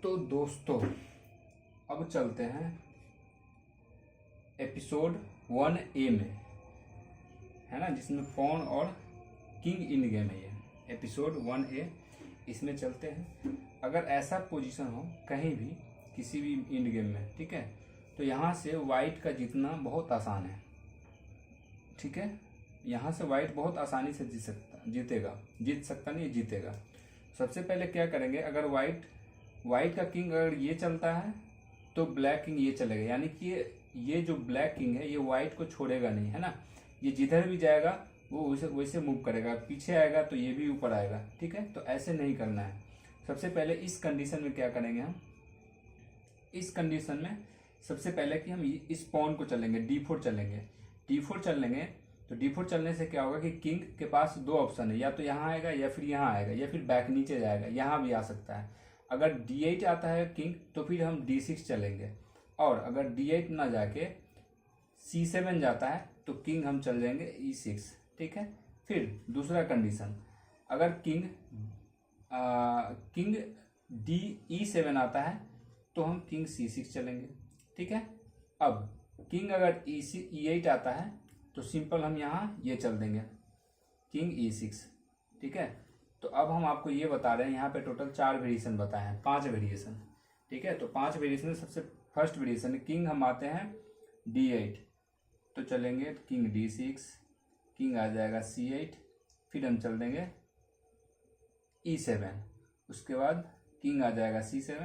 तो दोस्तों अब चलते हैं एपिसोड 1A में, है ना, जिसमें पॉन और किंग इन गेम है। ये एपिसोड 1A, इसमें चलते हैं। अगर ऐसा पोजीशन हो कहीं भी किसी भी इंड गेम में, ठीक है, तो यहाँ से वाइट का जीतना बहुत आसान है। ठीक है, यहाँ से वाइट बहुत आसानी से जीत सकता नहीं, जीतेगा। सबसे पहले क्या करेंगे, अगर वाइट का किंग अगर ये चलता है तो ब्लैक किंग ये चलेगा, यानी कि ये जो ब्लैक किंग है ये वाइट को छोड़ेगा नहीं, है ना। ये जिधर भी जाएगा वो वैसे मूव करेगा, पीछे आएगा तो ये भी ऊपर आएगा। ठीक है, तो ऐसे नहीं करना है। सबसे पहले इस कंडीशन में क्या करेंगे हम, इस कंडीशन में सबसे पहले कि हम इस पॉन को चलेंगे, D4 चलेंगे। D4 चलेंगे तो D4 चलने से क्या होगा कि किंग के पास दो ऑप्शन है, या तो यहाँ आएगा या फिर यहाँ आएगा या फिर बैक नीचे जाएगा, यहाँ भी आ सकता है। अगर D8 आता है किंग तो फिर हम D6 चलेंगे, और अगर D8 ना जाके C7 जाता है तो किंग हम चल जाएंगे E6। ठीक है, फिर दूसरा कंडीशन, अगर किंग E7 आता है तो हम किंग C6 चलेंगे। ठीक है, अब किंग अगर E8 आता है तो सिंपल हम यहाँ ये चल देंगे, किंग E6। ठीक है, तो अब हम आपको ये बता रहे हैं, यहाँ पे टोटल 4 वेरिएशन बताए हैं, 5 वेरिएशन। ठीक है, तो 5 वेरिएशन में सबसे फर्स्ट वेरिएशन किंग हम आते हैं D8, तो चलेंगे किंग D6, किंग आ जाएगा C8, फिर हम चल देंगे E7, उसके बाद किंग आ जाएगा C7,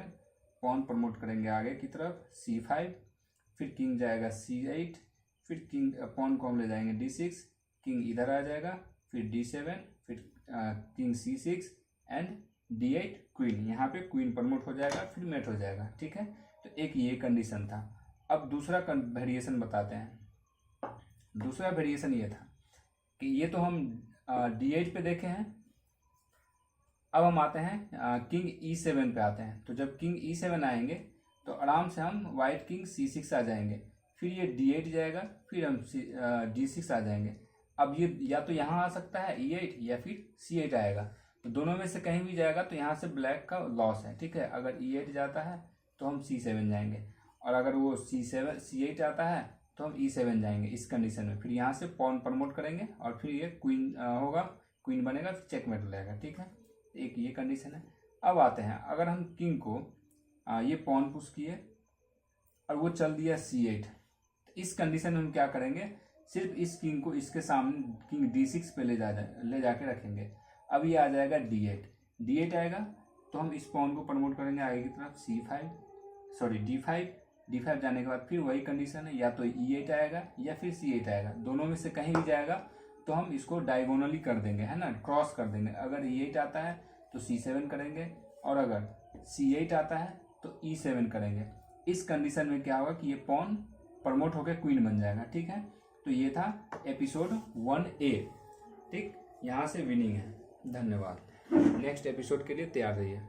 पॉन प्रमोट करेंगे आगे की तरफ C5, फिर किंग जाएगा C8, फिर किंग पॉन को हम ले जाएंगे D6, किंग इधर आ जाएगा, फिर D7, फिर king C6 and D8 queen, यहाँ पे क्वीन प्रमोट हो जाएगा, फिर मेट हो जाएगा। ठीक है, तो एक ये कंडीशन था। अब दूसरा वेरिएशन बताते हैं। दूसरा वेरिएशन ये था कि ये तो हम D8 पे देखे हैं, अब हम आते हैं किंग E7 पे आते हैं। तो जब किंग E7 आएंगे तो आराम से हम वाइट किंग C6 आ जाएंगे, फिर ये D8 जाएगा, फिर हम D6 आ जाएंगे। अब ये या तो यहाँ आ सकता है E8 या फिर C8 आएगा, तो दोनों में से कहीं भी जाएगा तो यहाँ से ब्लैक का लॉस है। ठीक है, अगर E8 जाता है तो हम C7 जाएंगे, और अगर वो C8 आता है तो हम E7 जाएंगे इस कंडीशन में। फिर यहाँ से पॉन प्रमोट करेंगे और फिर ये क्वीन होगा, क्वीन बनेगा, फिर चेकमेट हो जाएगा। ठीक है, एक ये कंडीशन है। अब आते हैं, अगर हम किंग को ये पॉन पुश किए और वो चल दिया C8, तो इस कंडीशन में हम क्या करेंगे, सिर्फ इस किंग को इसके सामने किंग D6 पे ले जाके रखेंगे। अब ये आ जाएगा D8 आएगा तो हम इस पॉन को प्रमोट करेंगे आगे की तरफ D5 जाने के बाद फिर वही कंडीशन है, या तो E8 आएगा या फिर C8 आएगा, दोनों में से कहीं भी जाएगा तो हम इसको डायगोनली कर देंगे, है ना, क्रॉस कर देंगे। अगर E8 आता है तो C7 करेंगे, और अगर C8 आता है तो E7 करेंगे। इस कंडीशन में क्या होगा कि ये पॉन प्रमोट होकर क्वीन बन जाएगा। ठीक है, तो ये था एपिसोड 1A। ठीक, यहाँ से विनिंग है। धन्यवाद। नेक्स्ट एपिसोड के लिए तैयार रहिए।